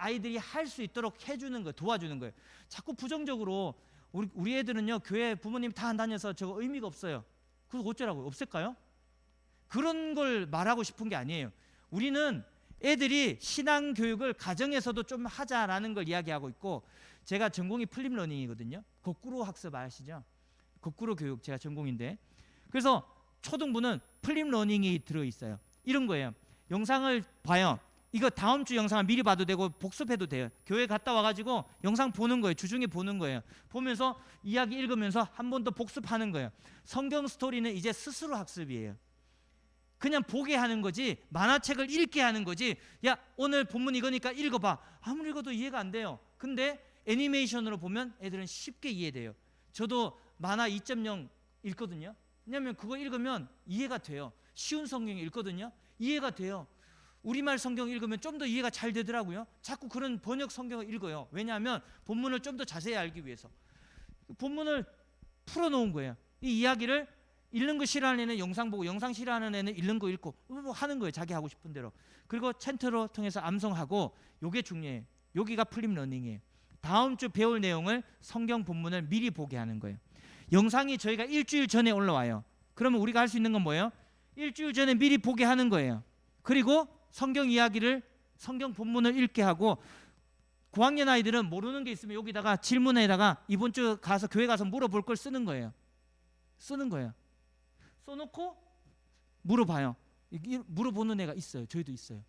아이들이 할 수 있도록 해주는 거예요. 도와주는 거예요. 자꾸 부정적으로 우리 애들은요 교회 부모님 다 안 다녀서 저거 의미가 없어요. 그래서 어쩌라고요? 없을까요? 그런 걸 말하고 싶은 게 아니에요. 우리는 애들이 신앙 교육을 가정에서도 좀 하자라는 걸 이야기하고 있고, 제가 전공이 플립러닝이거든요. 거꾸로 학습 아시죠? 거꾸로 교육 제가 전공인데, 그래서 초등부는 플립러닝이 들어있어요. 이런 거예요. 영상을 봐요. 이거 다음 주 영상을 미리 봐도 되고 복습해도 돼요. 교회 갔다 와가지고 영상 보는 거예요. 주중에 보는 거예요. 보면서 이야기 읽으면서 한 번 더 복습하는 거예요. 성경 스토리는 이제 스스로 학습이에요. 그냥 보게 하는 거지, 만화책을 읽게 하는 거지. 야, 오늘 본문 이거니까 읽어봐. 아무리 읽어도 이해가 안 돼요. 근데 애니메이션으로 보면 애들은 쉽게 이해돼요. 저도 만화 2.0 읽거든요. 왜냐하면 그거 읽으면 이해가 돼요. 쉬운 성경 읽거든요. 이해가 돼요. 우리말 성경 읽으면 좀 더 이해가 잘 되더라고요. 자꾸 그런 번역 성경을 읽어요. 왜냐하면 본문을 좀 더 자세히 알기 위해서. 본문을 풀어놓은 거예요. 이 이야기를 읽는 거 싫어하는 애는 영상 보고, 영상 싫어하는 애는 읽는 거 읽고 뭐 하는 거예요. 자기 하고 싶은 대로. 그리고 챈트로 통해서 암송하고, 요게 중요해요. 여기가 플립러닝이에요. 다음 주 배울 내용을 성경 본문을 미리 보게 하는 거예요. 영상이 저희가 일주일 전에 올라와요. 그러면 우리가 할 수 있는 건 뭐예요? 일주일 전에 미리 보게 하는 거예요. 그리고 성경 이야기를, 성경 본문을 읽게 하고, 9학년 아이들은 모르는 게 있으면 여기다가 질문에다가 이번 주 가서 교회 가서 물어볼 걸 쓰는 거예요. 쓰는 거예요. 써놓고 물어봐요. 물어보는 애가 있어요. 저희도 있어요.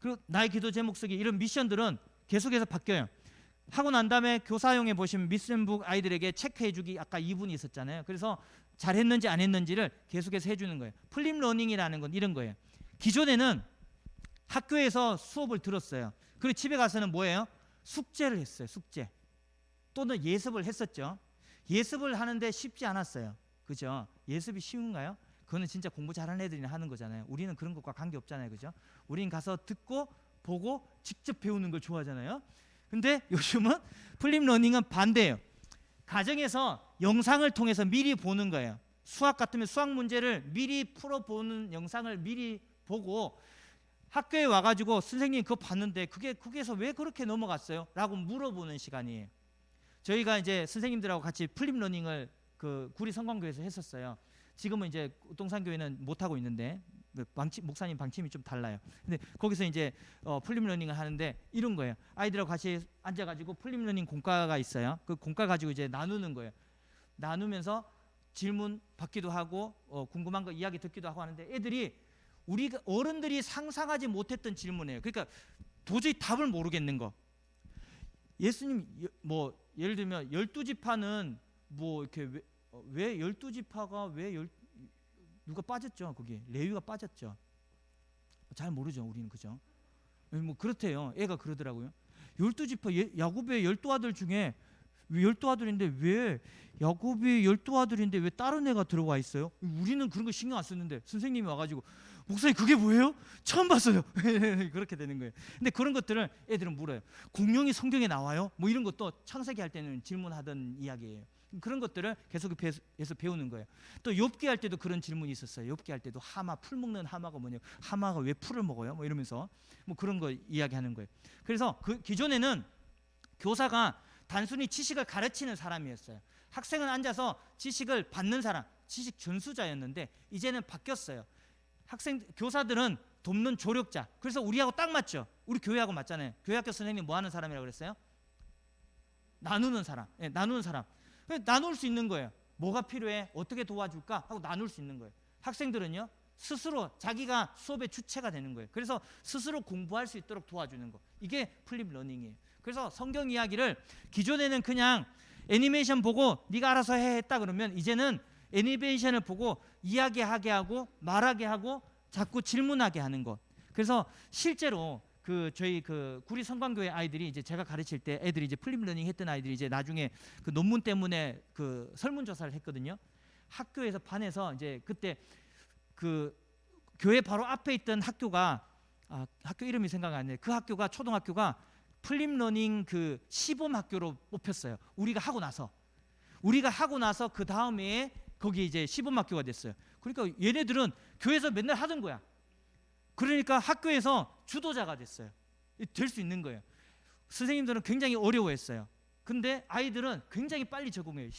그리고 나의 기도 제목 쓰기, 이런 미션들은 계속해서 바뀌어요. 하고 난 다음에 교사용에 보시면 미션북 아이들에게 체크해주기, 아까 2분이 있었잖아요. 그래서 잘했는지 안 했는지를 계속해서 해주는 거예요. 플립러닝이라는 건 이런 거예요. 기존에는 학교에서 수업을 들었어요. 그리고 집에 가서는 뭐예요? 숙제를 했어요. 숙제 또는 예습을 했었죠. 예습을 하는데 쉽지 않았어요. 그죠? 예습이 쉬운가요? 그거는 진짜 공부 잘하는 애들이 하는 거잖아요. 우리는 그런 것과 관계없잖아요. 그죠? 우리는 가서 듣고 보고 직접 배우는 걸 좋아하잖아요. 근데 요즘은 플립러닝은 반대예요. 가정에서 영상을 통해서 미리 보는 거예요. 수학 같으면 수학 문제를 미리 풀어보는 영상을 미리 보고, 학교에 와가지고 선생님 그거 봤는데 그게서 왜 그렇게 넘어갔어요? 라고 물어보는 시간이에요. 저희가 이제 선생님들하고 같이 플립러닝을 그 구리 성광교회에서 했었어요. 지금은 이제 동산교회는 못 하고 있는데 목사님 방침이 좀 달라요. 근데 거기서 이제 플립러닝을 하는데 이런 거예요. 아이들하고 같이 앉아가지고 플립러닝 공과가 있어요. 그 공과 가지고 이제 나누는 거예요. 나누면서 질문 받기도 하고 궁금한 거 이야기 듣기도 하고 하는데, 애들이 우리가 어른들이 상상하지 못했던 질문이에요. 그러니까 도저히 답을 모르겠는 거. 예수님 뭐 예를 들면 12지파는 뭐 이렇게 왜 12지파가 왜 누가 빠졌죠? 거기 레위가 빠졌죠. 잘 모르죠, 우리는. 그죠? 뭐 그렇대요. 애가 그러더라고요. 12지파 야곱의 12아들 중에 12아들인데 왜 야곱이 12아들인데 왜 다른 애가 들어와 있어요? 우리는 그런 거 신경 안 쓰는데 선생님이 와가지고 목사님 그게 뭐예요? 처음 봤어요. 그렇게 되는 거예요. 근데 그런 것들을 애들은 물어요. 공룡이 성경에 나와요? 뭐 이런 것도 창세기 할 때는 질문하던 이야기예요. 그런 것들을 계속해서 배우는 거예요. 또 욥기 할 때도 그런 질문이 있었어요. 욥기 할 때도 하마, 풀 먹는 하마가 뭐냐, 하마가 왜 풀을 먹어요? 뭐 이러면서 뭐 그런 거 이야기하는 거예요. 그래서 그 기존에는 교사가 단순히 지식을 가르치는 사람이었어요. 학생은 앉아서 지식을 받는 사람, 지식 전수자였는데 이제는 바뀌었어요. 교사들은 돕는 조력자. 그래서 우리하고 딱 맞죠. 우리 교회하고 맞잖아요. 교회학교 선생님 뭐 하는 사람이라고 그랬어요? 나누는 사람. 네, 나누는 사람. 나눌 수 있는 거예요. 뭐가 필요해? 어떻게 도와줄까? 하고 나눌 수 있는 거예요. 학생들은요, 스스로 자기가 수업의 주체가 되는 거예요. 그래서 스스로 공부할 수 있도록 도와주는 거. 이게 플립러닝이에요. 그래서 성경 이야기를 기존에는 그냥 애니메이션 보고 네가 알아서 해 했다 그러면, 이제는 애니메이션을 보고 이야기하게 하고 말하게 하고 자꾸 질문하게 하는 것. 그래서 실제로 저희 구리 성광교회 아이들이 이제 제가 가르칠 때 애들이 이제 플립러닝 했던 아이들이 이제 나중에 그 논문 때문에 그 설문조사를 했거든요. 학교에서 반에서 이제 그때 그 교회 바로 앞에 있던 학교가 학교 이름이 생각 안 나요. 그 학교가 초등학교가 플립러닝 그 시범 학교로 뽑혔어요. 우리가 하고 나서 그 다음에 거기 이제 시범 학교가 됐어요. 그러니까 얘네들은 교회에서 맨날 하던 거야. 그러니까 학교에서 주도자가 됐어요. 될 수 있는 거예요. 선생님들은 굉장히 어려워했어요. 근데 아이들은 굉장히 빨리 적응해요.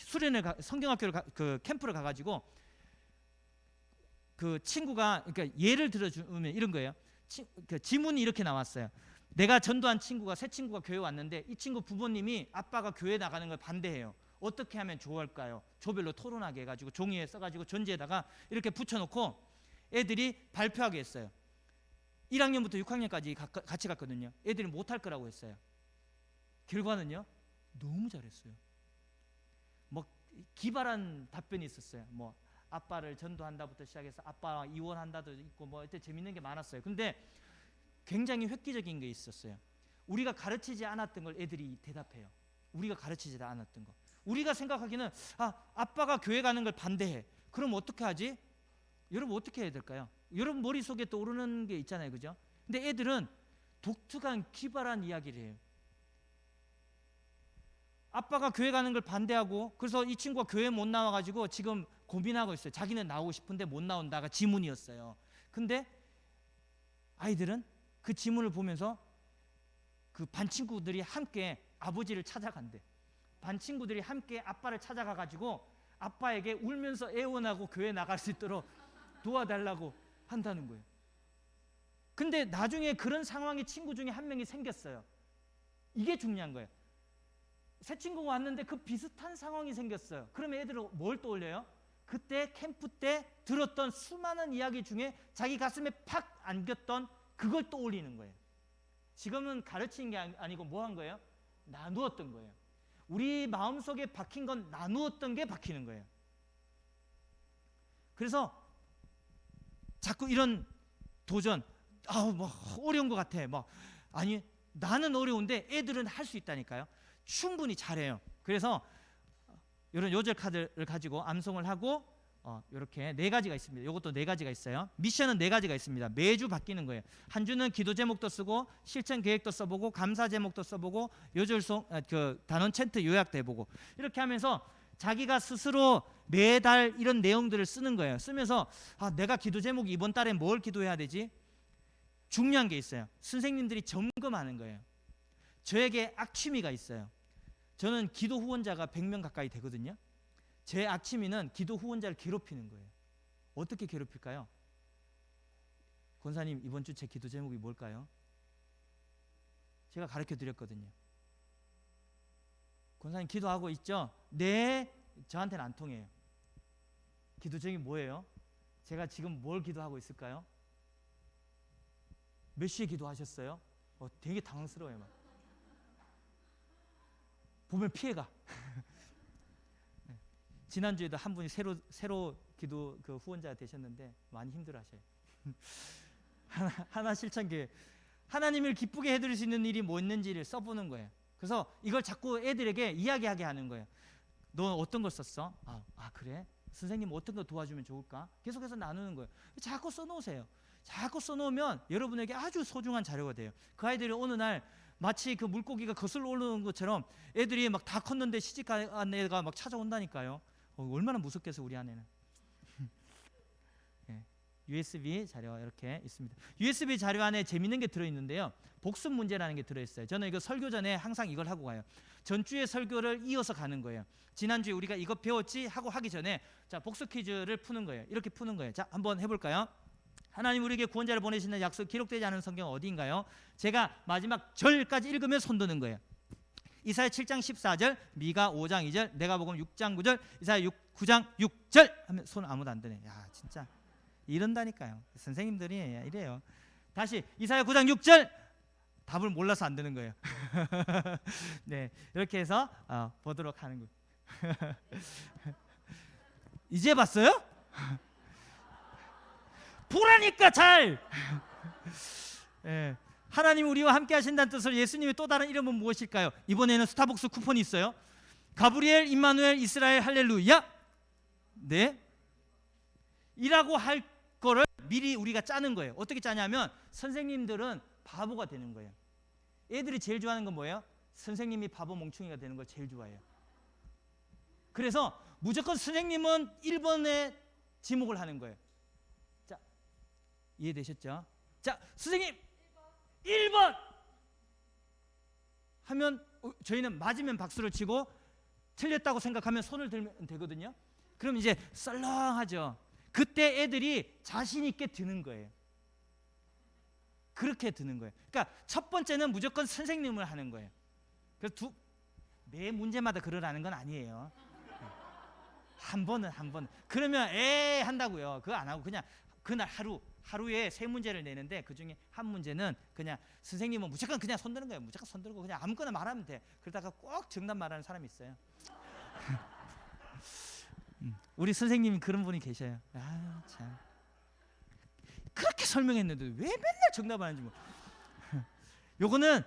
성경학교를 그 캠프를 가가지고 그 친구가, 그러니까 예를 들어주면 이런 거예요. 그 지문이 이렇게 나왔어요. 내가 전도한 친구가, 새 친구가 교회 왔는데 이 친구 부모님이 아빠가 교회 나가는 걸 반대해요. 어떻게 하면 좋을까요? 조별로 토론하게 해가지고 종이에 써가지고 전지에다가 이렇게 붙여놓고 애들이 발표하게 했어요. 1학년부터 6학년까지 같이 갔거든요. 애들이 못할 거라고 했어요. 결과는요, 너무 잘했어요. 뭐 기발한 답변이 있었어요. 뭐 아빠를 전도한다부터 시작해서 아빠와 이혼한다도 있고 뭐 이때 재밌는 게 많았어요. 근데 굉장히 획기적인 게 있었어요. 우리가 가르치지 않았던 걸 애들이 대답해요. 우리가 가르치지 않았던 거. 우리가 생각하기는 아빠가 교회 가는 걸 반대해. 그럼 어떻게 하지? 여러분 어떻게 해야 될까요? 여러분 머릿속에 떠오르는 게 있잖아요. 그죠? 근데 애들은 독특한 기발한 이야기를 해요. 아빠가 교회 가는 걸 반대하고, 그래서 이 친구가 교회 못 나와가지고 지금 고민하고 있어요. 자기는 나오고 싶은데 못 나온다가 지문이었어요. 근데 아이들은 그 지문을 보면서 그 반 친구들이 함께 아버지를 찾아간대. 반 친구들이 함께 아빠를 찾아가가지고 아빠에게 울면서 애원하고 교회 나갈 수 있도록 도와달라고 한다는 거예요. 근데 나중에 그런 상황이 친구 중에 한 명이 생겼어요. 이게 중요한 거예요. 새 친구가 왔는데 그 비슷한 상황이 생겼어요. 그러면 애들은 뭘 떠올려요? 그때 캠프 때 들었던 수많은 이야기 중에 자기 가슴에 팍 안겼던 그걸 떠올리는 거예요. 지금은 가르친 게 아니고 뭐 한 거예요? 나누었던 거예요. 우리 마음속에 박힌 건 나누었던 게 박히는 거예요. 그래서 자꾸 이런 도전, 뭐 어려운 것 같아. 아니 나는 어려운데 애들은 할 수 있다니까요. 충분히 잘해요. 그래서 이런 요절 카드를 가지고 암송을 하고 이렇게 4가지가 있습니다. 이것도 4가지가 있어요. 미션은 4가지가 있습니다. 매주 바뀌는 거예요. 한 주는 기도 제목도 쓰고 실천 계획도 써보고 감사 제목도 써보고 요절송 그 단원 챈트 요약도 해보고 이렇게 하면서 자기가 스스로 매달 이런 내용들을 쓰는 거예요. 쓰면서 내가 기도 제목이 이번 달에 뭘 기도해야 되지? 중요한 게 있어요. 선생님들이 점검하는 거예요. 저에게 악취미가 있어요. 저는 기도 후원자가 100명 가까이 되거든요. 제 악취미는 기도 후원자를 괴롭히는 거예요. 어떻게 괴롭힐까요? 권사님 이번 주 제 기도 제목이 뭘까요? 제가 가르쳐 드렸거든요. 권사님 기도하고 있죠? 네, 저한테는 안 통해요. 기도 제목이 뭐예요? 제가 지금 뭘 기도하고 있을까요? 몇 시에 기도하셨어요? 되게 당황스러워요. 막. 보면 피해가. 지난주에도 한 분이 새로 기도 그 후원자 되셨는데 많이 힘들어하셔요. 하나 실천 계획. 하나님을 기쁘게 해드릴 수 있는 일이 뭐 있는지를 써보는 거예요. 그래서 이걸 자꾸 애들에게 이야기하게 하는 거예요. 너 어떤 걸 썼어? 그래? 선생님 어떤 거 도와주면 좋을까? 계속해서 나누는 거예요. 자꾸 써놓으세요. 자꾸 써놓으면 여러분에게 아주 소중한 자료가 돼요. 그 아이들이 어느 날 마치 그 물고기가 거슬러 올라오는 것처럼 애들이 막 다 컸는데 시집간 애가 막 찾아온다니까요. 얼마나 무섭겠어 우리 아내는. 네, USB 자료 이렇게 있습니다. USB 자료 안에 재밌는 게 들어있는데요. 복습 문제라는 게 들어있어요. 저는 이거 설교 전에 항상 이걸 하고 가요. 전주의 설교를 이어서 가는 거예요. 지난주에 우리가 이거 배웠지 하고 하기 전에 자 복습 퀴즈를 푸는 거예요. 이렇게 푸는 거예요. 자 한번 해볼까요? 하나님 우리에게 구원자를 보내시는 약속 기록되지 않은 성경 어디인가요? 제가 마지막 절까지 읽으면 손드는 거예요. 이사야 7장 14절, 미가 5장 2절, 내가복음 6장 9절, 이사야 9장 6절 하면 손 아무도 안 드네. 야 진짜 이런다니까요. 선생님들이 이래요. 다시 이사야 9장 6절 답을 몰라서 안 되는 거예요. 네 이렇게 해서 보도록 하는 거예요. 이제 봤어요? 보라니까 잘. 네. 하나님 우리와 함께 하신다는 뜻으로 예수님의 또 다른 이름은 무엇일까요? 이번에는 스타벅스 쿠폰이 있어요. 가브리엘, 임마누엘, 이스라엘, 할렐루야. 네. 이라고 할 거를 미리 우리가 짜는 거예요. 어떻게 짜냐면 선생님들은 바보가 되는 거예요. 애들이 제일 좋아하는 건 뭐예요? 선생님이 바보 멍충이가 되는 걸 제일 좋아해요. 그래서 무조건 선생님은 1번에 지목을 하는 거예요. 자, 이해되셨죠? 자, 선생님 1번 하면 저희는 맞으면 박수를 치고 틀렸다고 생각하면 손을 들면 되거든요. 그럼 이제 썰렁하죠. 그때 애들이 자신 있게 드는 거예요. 그렇게 드는 거예요. 그러니까 첫 번째는 무조건 선생님을 하는 거예요. 그래서 매 문제마다 그러라는 건 아니에요. 한 번은 그러면 한다고요. 그거 안 하고 그냥 그날 하루에 3문제를 내는데 그중에 한 문제는 그냥 선생님은 무조건 그냥 손드는 거예요. 무조건 손들고 그냥 아무거나 말하면 돼. 그러다가 꼭 정답 말하는 사람이 있어요. 우리 선생님이 그런 분이 계셔요. 아, 참. 그렇게 설명했는데 왜 맨날 정답하는지 뭐. 요거는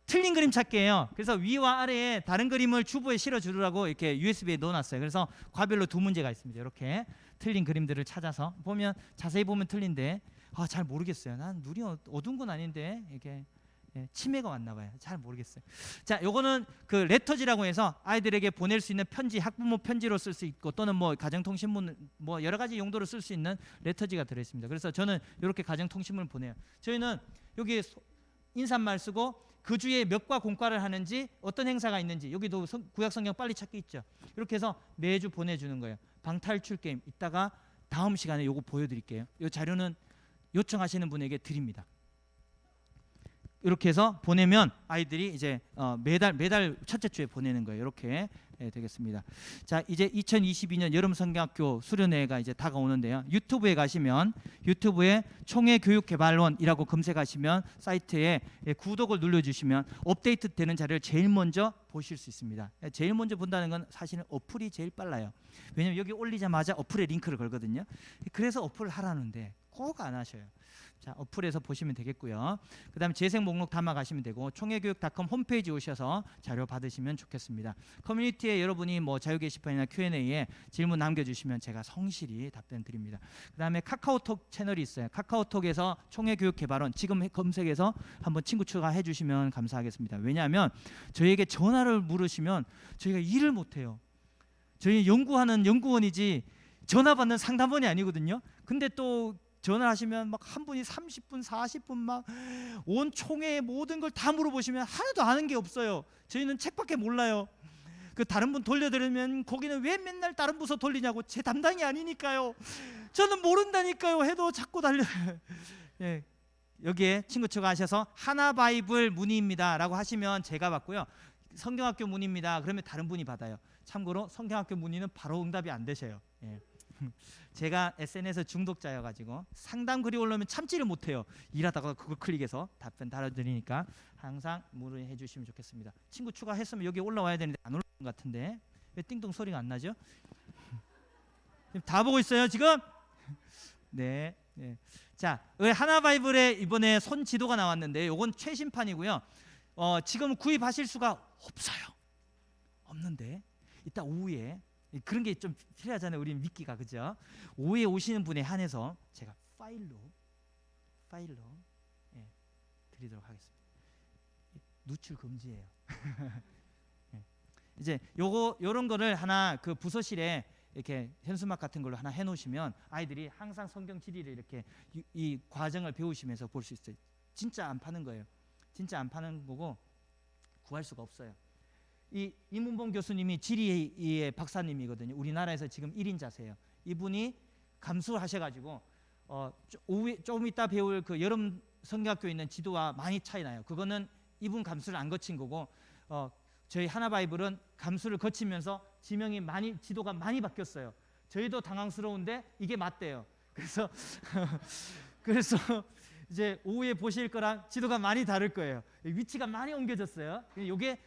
틀린 그림 찾기예요. 그래서 위와 아래에 다른 그림을 주보에 실어 주라고 이렇게 USB에 넣어놨어요. 그래서 과별로 2문제가 있습니다. 이렇게 틀린 그림들을 찾아서 보면 자세히 보면 틀린데 잘 모르겠어요. 난 눈이 어두운 건 아닌데 이게 치매가 왔나 봐요. 잘 모르겠어요. 자, 요거는 그 레터지라고 해서 아이들에게 보낼 수 있는 편지, 학부모 편지로 쓸 수 있고 또는 뭐 가정통신문 뭐 여러 가지 용도로 쓸 수 있는 레터지가 들어 있습니다. 그래서 저는 이렇게 가정통신문을 보내요. 저희는 여기 인사말 쓰고 그 주에 몇과 공과를 하는지 어떤 행사가 있는지 여기도 구약성경 빨리 찾기 있죠. 이렇게 해서 매주 보내주는 거예요. 방탈출 게임 이따가 다음 시간에 요거 보여드릴게요. 이 자료는 요청하시는 분에게 드립니다. 이렇게 해서 보내면 아이들이 이제 매달 첫째 주에 보내는 거예요. 이렇게 되겠습니다. 자, 이제 2022년 여름 성경학교 수련회가 이제 다가오는데요. 유튜브에 가시면 유튜브에 총회교육개발원이라고 검색하시면 사이트에 구독을 눌러주시면 업데이트되는 자료를 제일 먼저 보실 수 있습니다. 제일 먼저 본다는 건 사실은 어플이 제일 빨라요. 왜냐면 여기 올리자마자 어플에 링크를 걸거든요. 그래서 어플을 하라는데 꼭 안 하셔요. 자, 어플에서 보시면 되겠고요. 그 다음에 재생 목록 담아 가시면 되고 총회교육.com 홈페이지 오셔서 자료 받으시면 좋겠습니다. 커뮤니티에 여러분이 뭐 자유 게시판이나 Q&A에 질문 남겨주시면 제가 성실히 답변 드립니다. 그 다음에 카카오톡 채널이 있어요. 카카오톡에서 총회교육개발원 지금 검색해서 한번 친구 추가해 주시면 감사하겠습니다. 왜냐하면 저희에게 전화를 물으시면 저희가 일을 못해요. 저희 연구하는 연구원이지 전화 받는 상담원이 아니거든요. 근데 또 전화하시면 막 한 분이 30분, 40분 막 온 총회의 모든 걸 다 물어보시면 하나도 아는 게 없어요. 저희는 책밖에 몰라요. 그 다른 분 돌려드리면 거기는 왜 맨날 다른 부서 돌리냐고 제 담당이 아니니까요. 저는 모른다니까요. 해도 자꾸 달려. 예, 여기에 친구 추가하셔서 하나바이블 문의입니다라고 하시면 제가 받고요. 성경학교 문의입니다. 그러면 다른 분이 받아요. 참고로 성경학교 문의는 바로 응답이 안 되셔요. 예. 제가 SNS 중독자여가지고 상담 글이 올라오면 참지를 못해요. 일하다가 그거 클릭해서 답변 달아드리니까 항상 문의해 주시면 좋겠습니다. 친구 추가했으면 여기 올라와야 되는데 안 올라온 것 같은데 왜 띵동 소리가 안 나죠? 다 보고 있어요 지금? 네. 네. 자, 하나바이블에 이번에 손 지도가 나왔는데 이건 최신판이고요. 지금 구입하실 수가 없어요. 없는데 이따 오후에 그런 게 좀 필요하잖아요. 우리 믿기가 그죠? 오후에 오시는 분에 한해서 제가 파일로 드리도록 하겠습니다. 누출 금지예요. 이제 요런 거를 하나 그 부서실에 이렇게 현수막 같은 걸로 하나 해놓으시면 아이들이 항상 성경 지리를 이렇게 이 과정을 배우시면서 볼 수 있어요. 진짜 안 파는 거예요. 진짜 안 파는 거고 구할 수가 없어요. 이 이문봉 교수님이 지리의 박사님이거든요. 우리나라에서 지금 1인자세요. 이분이 감수하셔가지고 오후에 조금 이따 배울 그 여름 성경학교에 있는 지도와 많이 차이 나요. 그거는 이분 감수를 안 거친 거고 저희 하나바이블은 감수를 거치면서 지도가 많이 바뀌었어요. 저희도 당황스러운데 이게 맞대요. 그래서 이제 오후에 보실 거랑 지도가 많이 다를 거예요. 위치가 많이 옮겨졌어요. 이게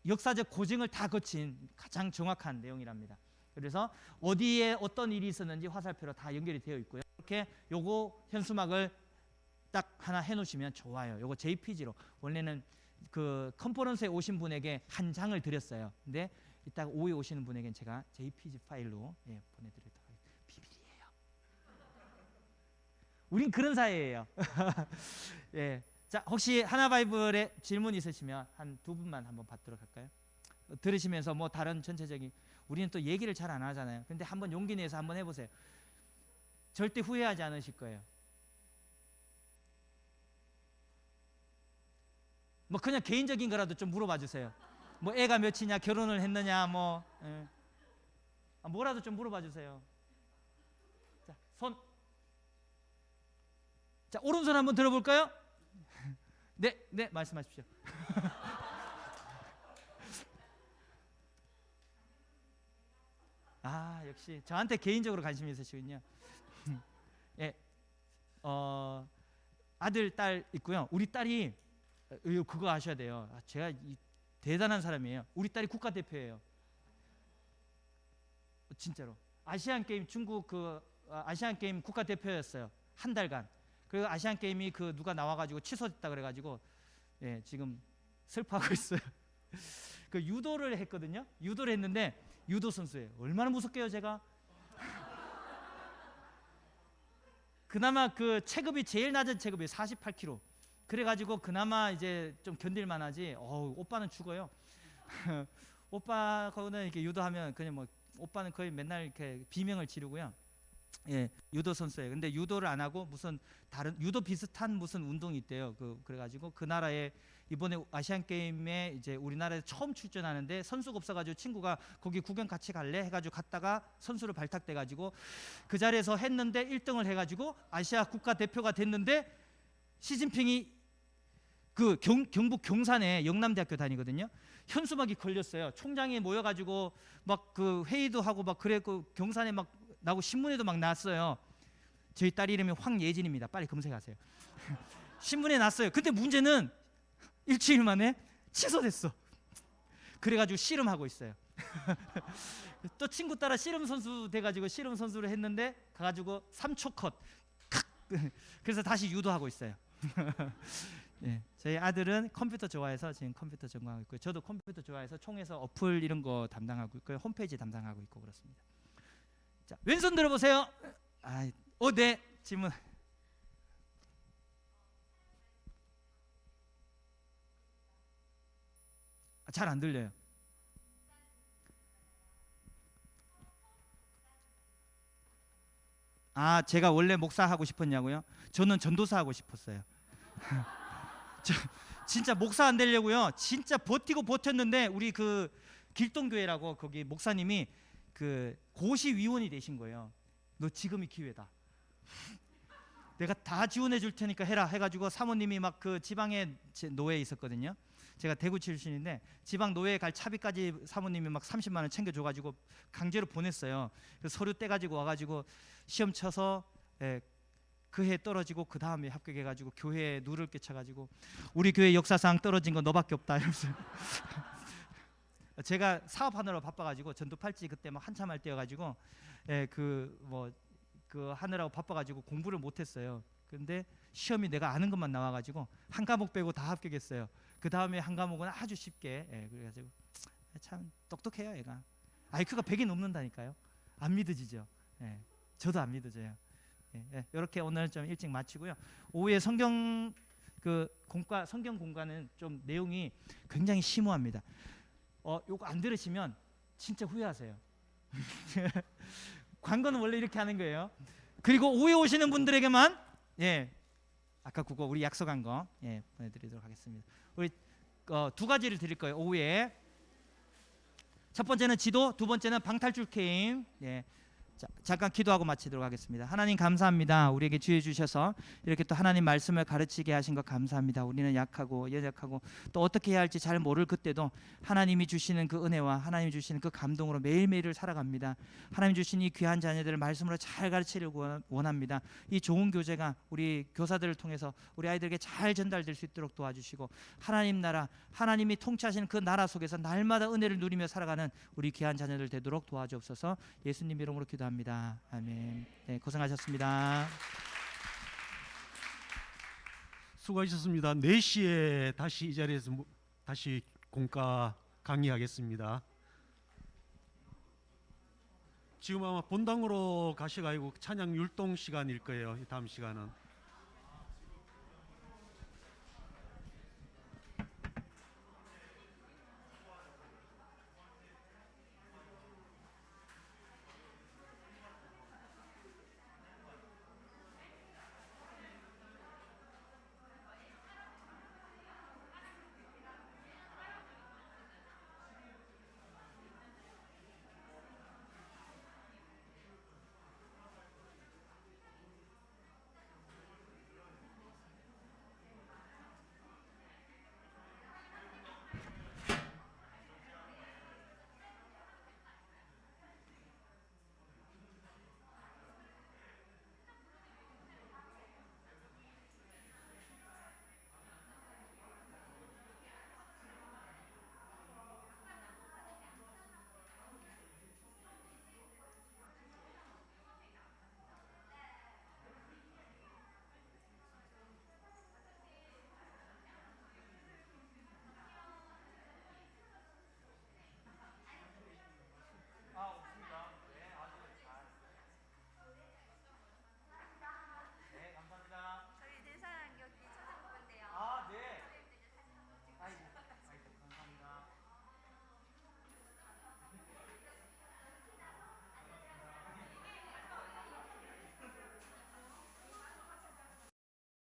역사적 고증을 다 거친 가장 정확한 내용이랍니다. 그래서 어디에 어떤 일이 있었는지 화살표로 다 연결이 되어 있고요. 이렇게 요거 현수막을 딱 하나 해놓으시면 좋아요. 요거 JPG로 원래는 그 컨퍼런스에 오신 분에게 한 장을 드렸어요. 근데 이따 오후에 오시는 분에게는 제가 JPG 파일로 보내드리도록 하겠습니다. 비밀이에요. 우린 그런 사이예요. 예. 자, 혹시 하나바이블에 질문 있으시면 한 2분만 한번 받도록 할까요? 들으시면서 뭐 다른 전체적인 우리는 또 얘기를 잘 안 하잖아요. 근데 한번 용기 내서 한번 해보세요. 절대 후회하지 않으실 거예요. 뭐 그냥 개인적인 거라도 좀 물어봐 주세요. 뭐 애가 몇이냐, 결혼을 했느냐, 뭐 뭐라도 좀 물어봐 주세요. 자, 손. 자, 오른손 한번 들어볼까요? 네, 네, 말씀하십시오. 아, 역시 저한테 개인적으로 관심이 있으시군요. 예, 아들, 딸 있고요. 우리 딸이 그거 아셔야 돼요. 제가 대단한 사람이에요. 우리 딸이 국가대표예요. 진짜로. 아시안 게임 중국 아시안 게임 국가대표였어요. 한 달간. 그리고 아시안 게임이 누가 나와가지고 취소됐다 그래가지고 예, 지금 슬퍼하고 있어요. 유도를 했거든요. 유도를 했는데 유도 선수예요. 얼마나 무섭게요, 제가. 그나마 체급이 제일 낮은 체급이 48kg. 그래가지고 그나마 이제 좀 견딜만하지. 오빠는 죽어요. 오빠하고는 이렇게 유도하면 그냥 뭐 오빠는 거의 맨날 이렇게 비명을 지르고요. 예, 유도 선수예요. 근데 유도를 안 하고 무슨 다른 유도 비슷한 무슨 운동이 있대요. 그래가지고 그 나라에 이번에 아시안 게임에 이제 우리나라에서 처음 출전하는데 선수가 없어가지고 친구가 거기 구경 같이 갈래 해가지고 갔다가 선수로 발탁돼가지고 그 자리에서 했는데 1등을 해가지고 아시아 국가 대표가 됐는데 시진핑이 경북 경산에 영남대학교 다니거든요. 현수막이 걸렸어요. 총장이 모여가지고 막 회의도 하고 막 그랬고 경산에 막 나고 신문에도 막 났어요. 저희 딸 이름이 황예진입니다. 빨리 검색하세요. 신문에 났어요. 근데 문제는 일주일 만에 취소됐어. 그래가지고 씨름하고 있어요. 또 친구 따라 씨름 선수 돼가지고 씨름 선수를 했는데 가가지고 3초 컷. 그래서 다시 유도하고 있어요. 예, 저희 아들은 컴퓨터 좋아해서 지금 컴퓨터 전공하고 있고요. 저도 컴퓨터 좋아해서 총에서 어플 이런 거 담당하고 있고요. 홈페이지 담당하고 있고 그렇습니다. 자, 왼손 들어보세요. 네, 질문. 잘 안 들려요. 제가 원래 목사 하고 싶었냐고요? 저는 전도사 하고 싶었어요. 진짜 목사 안 되려고요. 진짜 버티고 버텼는데 우리 길동교회라고 거기 목사님이 고시위원이 되신 거예요. 너 지금이 기회다. 내가 다 지원해 줄 테니까 해라 해가지고 사모님이 막 지방에 노회에 있었거든요. 제가 대구 출신인데 지방 노회에 갈 차비까지 사모님이 막 30만 원 챙겨줘가지고 강제로 보냈어요. 그래서 서류 떼가지고 와가지고 시험 쳐서 그 해 떨어지고 그 다음에 합격해가지고 교회에 누를 끼쳐가지고 우리 교회 역사상 떨어진 건 너밖에 없다 이러면서 제가 사업하느라 바빠가지고 전도팔찌 그때 막 한참 할 때여가지고 하느라고 바빠가지고 공부를 못했어요. 근데 시험이 내가 아는 것만 나와가지고 한 과목 빼고 다 합격했어요. 그 다음에 한 과목은 아주 쉽게 그래가지고 참 똑똑해요 얘가. IQ가 100이 넘는다니까요. 안 믿어지죠. 저도 안 믿어져요. 이렇게 오늘 좀 일찍 마치고요. 오후에 성경 성경 공과는 좀 내용이 굉장히 심오합니다. 요거 안 들으시면 진짜 후회하세요. 광고는 원래 이렇게 하는 거예요. 그리고 오후에 오시는 분들에게만 아까 그거 우리 약속한 거 보내드리도록 하겠습니다. 우리 두 가지를 드릴 거예요. 오후에 첫 번째는 지도, 두 번째는 방탈출 게임. 자, 잠깐 기도하고 마치도록 하겠습니다. 하나님 감사합니다. 우리에게 주여 주셔서 이렇게 또 하나님 말씀을 가르치게 하신 것 감사합니다. 우리는 약하고 연약하고 또 어떻게 해야 할지 잘 모를 그때도 하나님이 주시는 그 은혜와 하나님이 주시는 그 감동으로 매일매일을 살아갑니다. 하나님 주신 이 귀한 자녀들을 말씀으로 잘 가르치려고 원합니다. 이 좋은 교재가 우리 교사들을 통해서 우리 아이들에게 잘 전달될 수 있도록 도와주시고 하나님 나라, 하나님이 통치하시는 그 나라 속에서 날마다 은혜를 누리며 살아가는 우리 귀한 자녀들 되도록 도와주옵소서. 예수님 이름으로 기도합니다. 아멘. 고생하셨습니다. 수고하셨습니다. 4시에 다시 이 자리에서 다시 공과 강의하겠습니다. 지금 아마 본당으로 가셔가지고 찬양 율동 시간일 거예요. 다음 시간은.